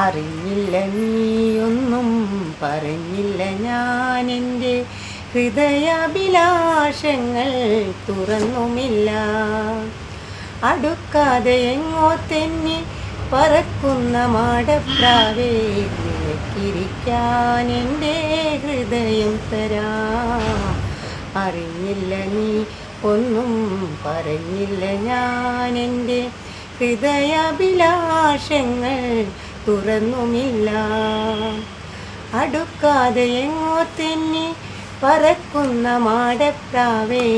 അറിഞ്ഞില്ല നീയൊന്നും പറഞ്ഞില്ല ഞാനെൻ്റെ ഹൃദയാഭിലാഷങ്ങൾ തുറന്നുമില്ല. അടുക്കാതെ എങ്ങോ തെന്നി പറക്കുന്ന മാടപ്രാവേ, നിനക്കിരിക്കാൻ എൻ്റെ ഹൃദയം തരാം. അറിഞ്ഞില്ല നീ ഒന്നും പറഞ്ഞില്ല ഞാനെൻ്റെ ഹൃദയാഭിലാഷങ്ങൾ തുറന്നുമില്ല. അടുക്കാതെ എങ്ങോ തെന്നി പറക്കുന്ന മാടപ്രാവേ,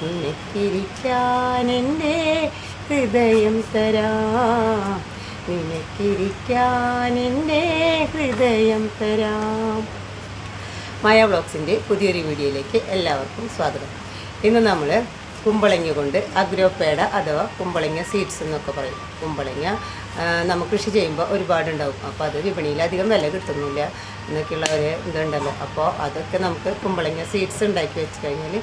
നിനക്കിരിക്കാൻ എൻ്റെ ഹൃദയം തരാം. നിനക്കിരിക്കാൻ എൻ്റെ ഹൃദയം തരാം. മായ വ്ളോഗ്സിൻ്റെ പുതിയൊരു വീഡിയോയിലേക്ക് എല്ലാവർക്കും സ്വാഗതം. ഇന്ന് നമ്മൾ കുമ്പളങ്ങ കൊണ്ട് അഗ്രോപേഡ അഥവാ കുമ്പളങ്ങ സീഡ്സ് എന്നൊക്കെ പറയും. കുമ്പളങ്ങ നമ്മൾ കൃഷി ചെയ്യുമ്പോൾ ഒരുപാടുണ്ടാവും. അപ്പോൾ അത് വിപണിയിൽ അധികം വില കിട്ടുന്നില്ല എന്നൊക്കെയുള്ള ഒരു ഇതുണ്ടല്ലോ. അപ്പോൾ അതൊക്കെ നമുക്ക് കുമ്പളങ്ങ സീഡ്സ് ഉണ്ടാക്കി വെച്ച് കഴിഞ്ഞാൽ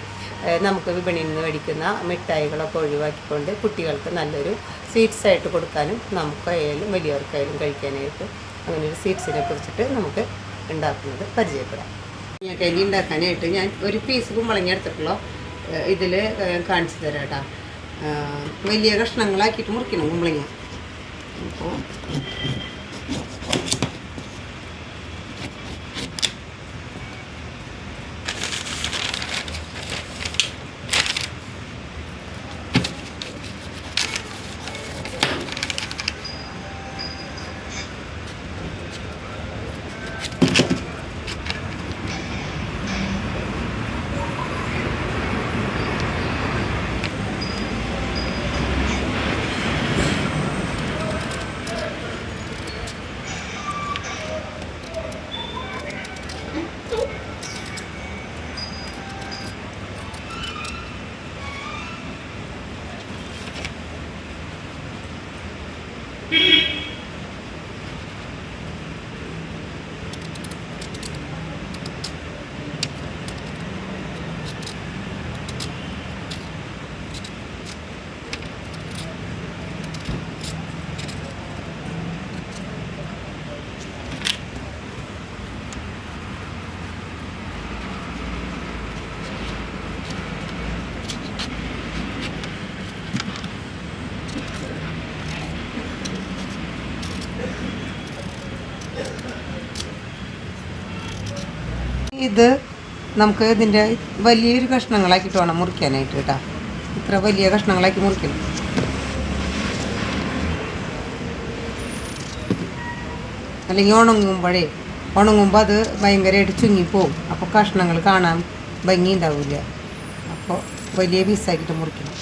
നമുക്ക് വിപണിയിൽ നിന്ന് മേടിക്കുന്ന മിഠായികളൊക്കെ ഒഴിവാക്കിക്കൊണ്ട് കുട്ടികൾക്ക് നല്ലൊരു സീഡ്സായിട്ട് കൊടുക്കാനും നമുക്കായാലും വലിയവർക്കായാലും കഴിക്കാനായിട്ട് അങ്ങനെ ഒരു സീഡ്സിനെ കുറിച്ചിട്ട് നമുക്ക് ഉണ്ടാക്കുന്നത് പരിചയപ്പെടാം. കുമ്പളങ്ങ ഉണ്ടാക്കാനായിട്ട് ഞാൻ ഒരു പീസ് കുമ്പളങ്ങ എടുത്തിട്ടുള്ളൂ. ഇതിൽ കാണിച്ചു തരാം കേട്ടോ. വലിയ കഷ്ണങ്ങളാക്കിയിട്ട് മുറിക്കണം കുമ്പളങ്ങ. അപ്പോൾ ഇത് നമുക്ക് ഇതിൻ്റെ വലിയൊരു കഷ്ണങ്ങളാക്കിയിട്ട് വേണം മുറിക്കാനായിട്ട് കേട്ടോ. ഇത്ര വലിയ കഷ്ണങ്ങളാക്കി മുറിക്കണം. അല്ലെങ്കിൽ ഉണങ്ങുമ്പോൾ അത് ഭയങ്കരമായിട്ട് ചുങ്ങിപ്പോവും. അപ്പോൾ കഷ്ണങ്ങൾ കാണാൻ ഭംഗി ഉണ്ടാവില്ല. അപ്പോൾ വലിയ പീസാക്കിയിട്ട് മുറിക്കണം.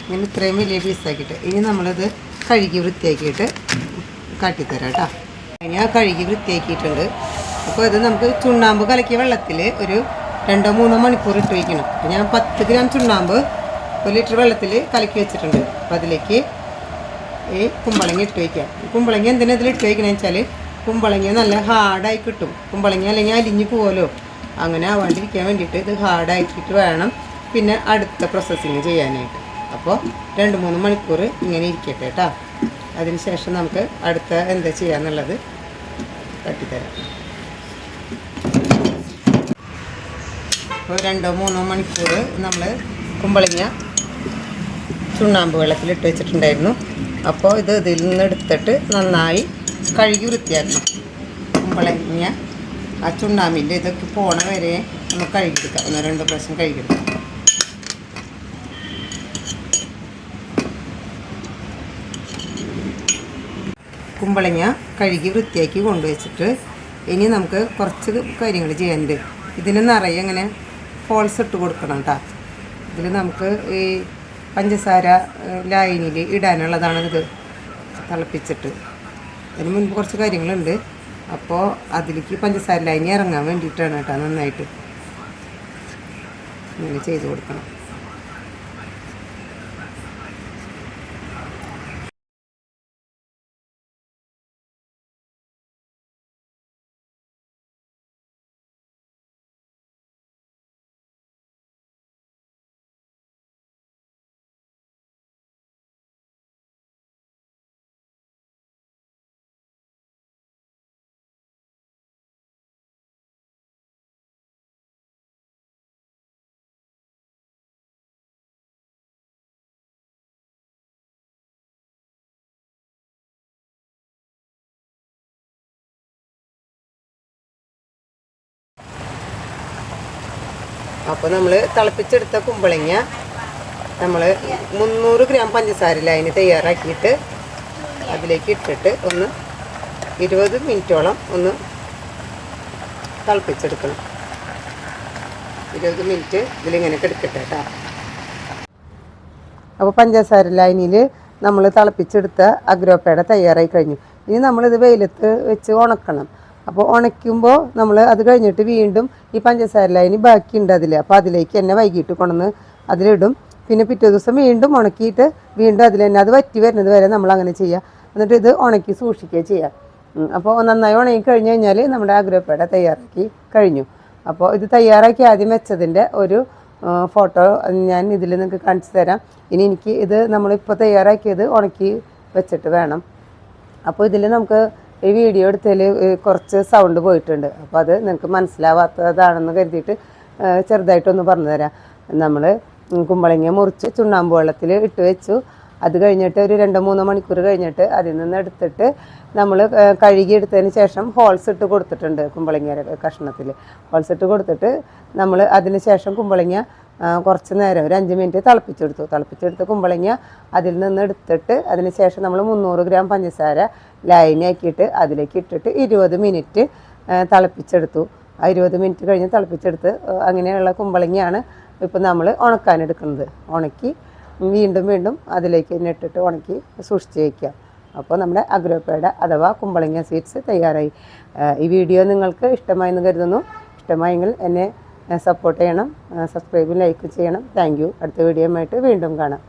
ഇങ്ങനെ ഇത്രയും വലിയ പീസാക്കിയിട്ട് ഇനി നമ്മളിത് കഴുകി വൃത്തിയാക്കിയിട്ട് കാട്ടിത്തരാം കേട്ടോ. ഞാൻ കഴുകി വൃത്തിയാക്കിയിട്ടുണ്ട്. അപ്പോൾ ഇത് നമുക്ക് ചുണ്ണാമ്പ് കലക്കിയ വെള്ളത്തിൽ ഒരു 2-3 മണിക്കൂർ ഇട്ട് വയ്ക്കണം. അപ്പോൾ ഞാൻ 10 ഗ്രാം ചുണ്ണാമ്പ് 1 ലിറ്റർ വെള്ളത്തിൽ കലക്കി വെച്ചിട്ടുണ്ട്. അപ്പോൾ അതിലേക്ക് ഈ കുമ്പളങ്ങ ഇട്ട് വയ്ക്കാം. കുമ്പളങ്ങ എന്തിനാ ഇതിൽ ഇട്ട് വയ്ക്കണമെന്ന് വെച്ചാൽ കുമ്പളങ്ങ നല്ല ഹാർഡായി കിട്ടും. കുമ്പളങ്ങ അല്ലെങ്കിൽ അലിഞ്ഞു പോകലോ അങ്ങനെ ആവാണ്ടിരിക്കാൻ വേണ്ടിയിട്ട് ഇത് ഹാർഡാക്കിയിട്ട് വേണം പിന്നെ അടുത്ത പ്രോസസ്സിങ് ചെയ്യാനായിട്ട്. അപ്പോൾ 2-3 മണിക്കൂർ ഇങ്ങനെ ഇരിക്കട്ടെ കേട്ടോ. അതിനുശേഷം നമുക്ക് അടുത്ത എന്താ ചെയ്യാന്നുള്ളത് തട്ടിത്തരാം. അപ്പോൾ 2-3 മണിക്കൂർ നമ്മൾ കുമ്പളങ്ങ ചുണ്ണാമ്പ് വെള്ളത്തിലിട്ട് വെച്ചിട്ടുണ്ടായിരുന്നു. അപ്പോൾ ഇത് ഇതിൽ നിന്ന് എടുത്തിട്ട് നന്നായി കഴുകി വൃത്തിയാക്കണം. കുമ്പളങ്ങ ആ ചുണ്ണാമ്പിൻ്റെ ഇതൊക്കെ പോണ വരെ നമുക്ക് കഴുകിയെടുക്കാം. 1-2 പ്രാവശ്യം കഴുകിയെടുക്കാം. കുമ്പളങ്ങ കഴുകി വൃത്തിയാക്കി കൊണ്ടുവച്ചിട്ട് ഇനി നമുക്ക് കുറച്ച് കാര്യങ്ങൾ ചെയ്യാനുണ്ട്. ഇതിന് നിറയെ ഇങ്ങനെ ഹോൾസ് ഇട്ട് കൊടുക്കണം കേട്ടോ. ഇതിൽ നമുക്ക് ഈ പഞ്ചസാര ലായനിയിൽ ഇടാനുള്ളതാണ്. ഇത് തിളപ്പിച്ചിട്ട് അതിന് മുൻപ് കുറച്ച് കാര്യങ്ങളുണ്ട്. അപ്പോൾ അതിലേക്ക് പഞ്ചസാര ലായനി ഇറങ്ങാൻ വേണ്ടിയിട്ടാണ് കേട്ടോ. നന്നായിട്ട് ഇങ്ങനെ ചെയ്ത് കൊടുക്കണം. അപ്പോൾ നമ്മൾ തിളപ്പിച്ചെടുത്ത കുമ്പളങ്ങ നമ്മൾ 300 ഗ്രാം പഞ്ചസാരയിൽ അതിന് തയ്യാറാക്കിയിട്ട് അതിലേക്ക് ഇട്ടിട്ട് ഒന്ന് 20 മിനിറ്റോളം ഒന്ന് തിളപ്പിച്ചെടുക്കണം. 20 മിനിറ്റ് ഇതിലിങ്ങനെ കിടക്കട്ടെ കേട്ടോ. അപ്പോൾ പഞ്ചസാര ലൈനിൽ നമ്മൾ തിളപ്പിച്ചെടുത്ത അഗ്രോപേട തയ്യാറായി കഴിഞ്ഞു. ഇനി നമ്മളിത് വെയിലത്ത് വെച്ച് ഉണക്കണം. അപ്പോൾ ഉണയ്ക്കുമ്പോൾ നമ്മൾ അത് കഴിഞ്ഞിട്ട് വീണ്ടും ഈ പഞ്ചസാര ലൈനി ബാക്കിയുണ്ട് അതിൽ. അപ്പോൾ അതിലേക്ക് തന്നെ വൈകിട്ട് കൊണ്ടുവന്ന് അതിലിടും. പിന്നെ പിറ്റേ ദിവസം വീണ്ടും ഉണക്കിയിട്ട് വീണ്ടും അതിൽ തന്നെ അത് വറ്റി വരുന്നത് വരെ നമ്മൾ അങ്ങനെ ചെയ്യുക. എന്നിട്ട് ഇത് ഉണക്കി സൂക്ഷിക്കുക ചെയ്യുക. അപ്പോൾ നന്നായി ഉണങ്ങി കഴിഞ്ഞ് കഴിഞ്ഞാൽ നമ്മുടെ അഗ്രോപേട തയ്യാറാക്കി കഴിഞ്ഞു. അപ്പോൾ ഇത് തയ്യാറാക്കി ആദ്യം വെച്ചതിൻ്റെ ഒരു ഫോട്ടോ ഞാൻ ഇതിൽ നിങ്ങൾക്ക് കാണിച്ചു തരാം. ഇനി എനിക്ക് ഇത് നമ്മളിപ്പോൾ തയ്യാറാക്കിയത് ഉണക്കി വെച്ചിട്ട് വേണം. അപ്പോൾ ഇതിൽ നമുക്ക് ഈ വീഡിയോ എടുത്തതിൽ കുറച്ച് സൗണ്ട് പോയിട്ടുണ്ട്. അപ്പോൾ അത് നിങ്ങൾക്ക് മനസ്സിലാവാത്തതാണെന്ന് കരുതിയിട്ട് ചെറുതായിട്ടൊന്ന് പറഞ്ഞു തരാം. നമ്മൾ കുമ്പളങ്ങ മുറിച്ച് ചുണ്ണാമ്പ് വെള്ളത്തിൽ ഇട്ട് വെച്ചു. അത് കഴിഞ്ഞിട്ട് ഒരു 2-3 മണിക്കൂർ കഴിഞ്ഞിട്ട് അതിൽ നിന്ന് എടുത്തിട്ട് നമ്മൾ കഴുകിയെടുത്തതിന് ശേഷം ഹോൾസ് ഇട്ട് കൊടുത്തിട്ടുണ്ട്. കുമ്പളങ്ങ കഷ്ണത്തിൽ ഹോൾസ് ഇട്ട് കൊടുത്തിട്ട് നമ്മൾ അതിന് ശേഷം കുമ്പളങ്ങ കുറച്ച് നേരം ഒരു 5 മിനിറ്റ് തിളപ്പിച്ചെടുത്ത് കുമ്പളങ്ങ അതിൽ നിന്ന് എടുത്തിട്ട് അതിന് ശേഷം നമ്മൾ 300 ഗ്രാം പഞ്ചസാര ലായനിയാക്കിയിട്ട് അതിലേക്ക് ഇട്ടിട്ട് 20 മിനിറ്റ് തിളപ്പിച്ചെടുത്തു. ആ 20 മിനിറ്റ് കഴിഞ്ഞ് തിളപ്പിച്ചെടുത്ത് അങ്ങനെയുള്ള കുമ്പളങ്ങയാണ് ഇപ്പം നമ്മൾ ഉണക്കാനെടുക്കുന്നത്. ഉണക്കി വീണ്ടും അതിലേക്ക് തന്നെ ഇട്ടിട്ട് ഉണക്കി സൂക്ഷിച്ച് വയ്ക്കുക. അപ്പോൾ നമ്മുടെ അഗ്രോപേട അഥവാ കുമ്പളങ്ങ സ്വീറ്റ്സ് തയ്യാറായി. ഈ വീഡിയോ നിങ്ങൾക്ക് ഇഷ്ടമായെന്ന് കരുതുന്നു. ഇഷ്ടമായെങ്കിൽ എന്നെ സപ്പോർട്ട് ചെയ്യണം, സബ്സ്ക്രൈബും ലൈക്കും ചെയ്യണം. Thank you. അടുത്ത വീഡിയോയുമായിട്ട് വീണ്ടും കാണാം.